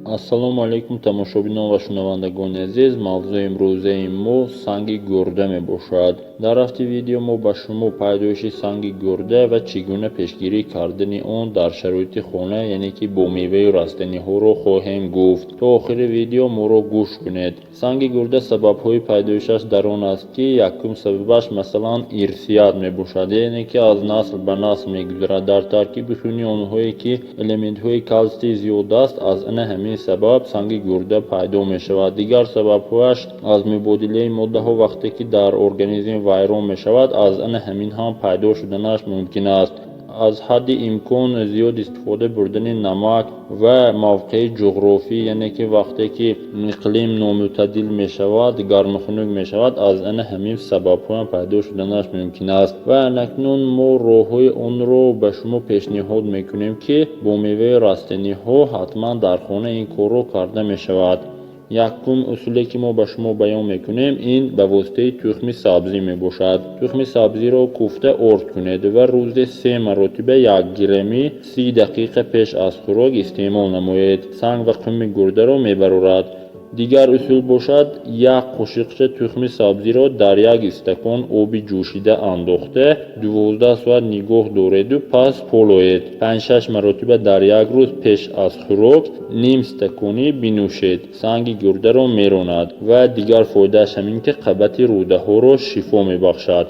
Ассалому алейкум тамошобинон ва шунавандагони азиз. мавзӯи имрӯзаи мо санги гурда мебошад. дар рафти видео мо ба шумо пайдоиши санги гурда ва чӣ гуна пешгирӣ кардани он дар шароити хона яъне ки бо меваю растаниҳоро хоҳем гуфт. то охири видео моро гӯш кунед. санги гурда сабабҳои пайдоишаш дар он аст ки якум сабабаш масалан ирсият мебошад, яъне ки аз насл ба насл мегузарад. дар таркиби хуни онҳое ки элементҳои калсий зиёд аст, аз ана ҳамин сабаб санги гурда пайдо мешавад. дигар сабабҳояш аз мубодилаи моддаҳо вақте ки дар организм вайрон мешавад, аз ана ҳамин ҳам пайдо шуданаш мумкин аст. аз ҳадди имкон зиёд истифода бурдани намак ва мавқеи ҷуғрофӣ, яъне ки вақте ки иқлим номӯътадил мешавад, гармухунук мешавад, аз ана ҳамин сабабҳоям пайдо шуданаш мумкин аст. ва акнун мо роҳҳои онро ба шумо пешниҳод мекунем ки бо меваи растаниҳо ҳатман дар хона ин корро карда мешавад. якум усуле ки мо ба шумо баён мекунем, ин ба воситаи тухми сабзӣ мебошад. тухми сабзиро куфта орд кунед ва рӯзе 3 маротиба 1 грамми 30 дақиқа пеш аз хӯрок истеъмол намоед. санг ва қуми гурдаро мебарорад. дигар усул бошад, 1 қошиқча тухми сабзиро дар 1 стакон оби ҷӯшида андохта 12 соат нигоҳ дореду пас полоед. 5-6 маротиба дар 1 рӯз пеш аз хӯрок ним стаконӣ бинӯшед. санги гурдаро меронад ва дигар фоидааш ҳамин ки қабати рӯдаҳоро шифо мебахшад.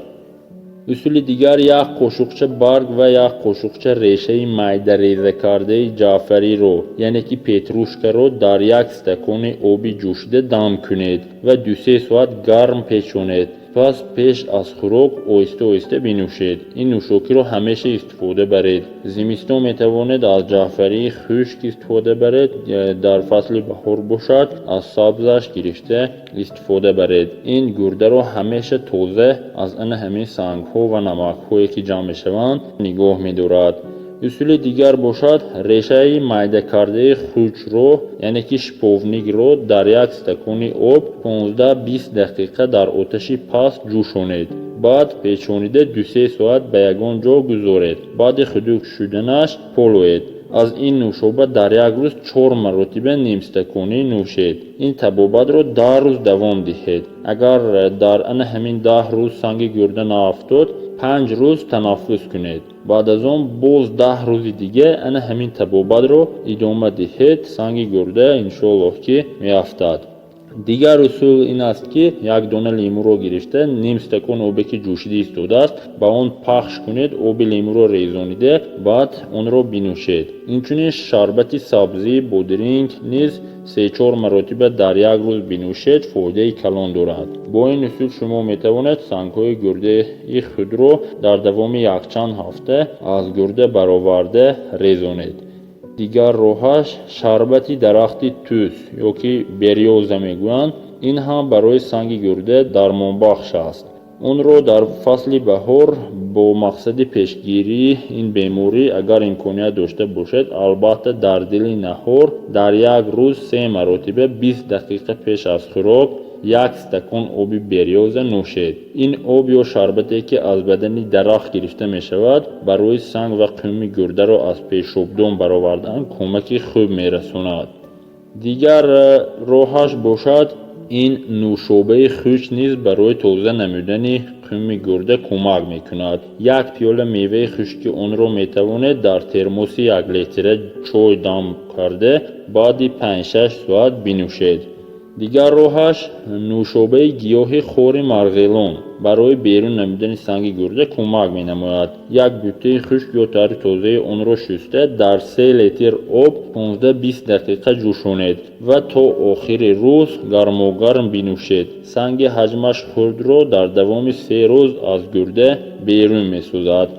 усули дигар, 1 қошиқча барг ва 1 қошиқча решаи майдарезакардаи ҷаъфариро яъне ки петрушкаро дар 1 стакони оби ҷӯшида дам кунед ва 2-3 соат гарм печонед. пас пеш аз хӯрок оҳиста оҳиста бинӯшед. ин нӯшокиро ҳамеша истифода баред. зимистон метавонед аз ҷаъфарии хушк истифода баред, дар фасли баҳор бошад аз сабзаш гирифта истифода баред. ин гурдаро ҳамеша тоза аз ана ҳамин сангҳо ва намакҳое ки ҷамъ мешаванд нигоҳ медорад. усули дигар бошад, решаи майдакардаи хурчро яъне ки шиповникро дар 1 стакони об 15-20 дақиқа дар оташи паст ҷӯшонед. баъд печонида 2-3 соат ба ягон ҷо гузоред. баъди худук шуданаш полоед. аз ин нӯшоба дар 1 рӯз 4 маротиба нимстаконӣ нӯшед. ин табобатро 10 рӯз давом диҳед. агар дар ана ҳамин 10 рӯз санги гурда наафтод, 5 рӯз танаффус кунед. баъд аз он боз 10 рӯзи дига ана ҳамин табобатро идома диҳед. санги гурда иншоаллоҳ ки меафтад. дигар усул ин аст ки 1 дона лимӯро гирифта ним стакон обе ки ҷӯшида истодааст ба он пахш кунед, оби лимӯро резонида баъд онро бинӯшед. инчунин шарбати сабзӣ, бодринг низ 3-4 маротиба дар 1 рӯз бинӯшед, фоидаи калон дорад. бо ин усул шумо метавонед сангҳои гурдаи худро дар давоми якчанд ҳафта аз гурда бароварда резонед. дигар роҳаш шарбати дарахти тус ё ки берёза мегӯянд. ин ҳам барои санги гурда дармонбахш аст. онро дар фасли баҳор бо мақсади пешгирии ин беморӣ агар имконият дошта бошед, албатта дар дили наҳор дар 1 рӯз 3 маротиба 20 дақиқа пеш аз хӯрок 1 стакон оби берёза нӯшед. ин об ё шарбате ки аз бадани дарахт гирифта мешавад, барои санг ва қуми гурдаро аз пешобдон баровардан кӯмаки хуб мерасонад. дигар роҳаш бошад, ин нӯшобаи хушк низ барои тоза намудани қуми гурда кӯмак мекунад. 1 пиёла меваи хушки онро метавонед дар термоси 1 литра чой дам карда баъди 5-6 соат бинӯшед. дигар роҳаш нӯшобаи гиёҳи хори марғелон барои берун намудани санги гурда кӯмак менамояд. 1 бутаи хушк ё тари тозаи онро шуста дар 3 литр об 15-20 дақиқа ҷӯшонед ва то охири рӯз гармогарм бинӯшед. санги ҳаҷмаш хурдро дар давоми 3 рӯз аз гурда берун месозад.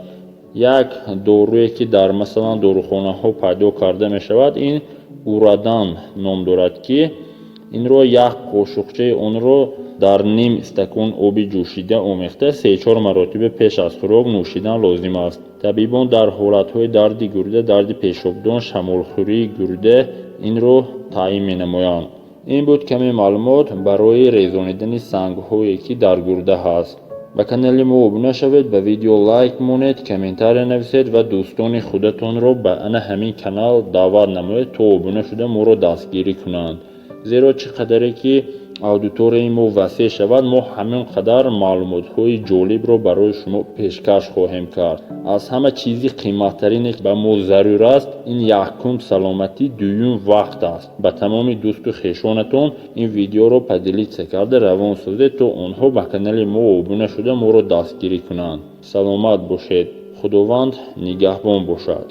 як доруе ки дар масалан дорухонаҳо пайдо карда мешавад, ин урадан ном дорад ки инро 1 қошиқчаи онро дар ним стакон оби ҷӯшида омехта 3-4 маротиба пеш аз хӯрок нӯшидан лозим аст. табибон дар ҳолатҳои дарди гурда, дарди пешобдон, шамолхӯрии гурда инро таъин менамоянд. ин буд каме маълумот барои резонидани сангҳое ки дар гурда ҳаст. ба канали мо обуна шавед, ба видео лайк монед, комментария нависед ва дӯстони худатонро ба ана ҳамин канал даъват намоед, то обуна шуда моро дастгирӣ кунанд. зеро чӣ қадаре ки аудиторияи мо васеъ шавад, мо ҳамин қадар маълумотҳои ҷолибро барои шумо пешкаш хоҳем кард. аз ҳама чизи қиматтарине ки ба мо зарур аст, ин якум саломатӣ, дуюм вақт аст. ба тамоми дӯсту хешонатон ин видеоро падилитса карда равон созед, то онҳо ба канали мо обуна шуда моро дастгирӣ кунанд. саломат бошед. худованд нигаҳбон бошад.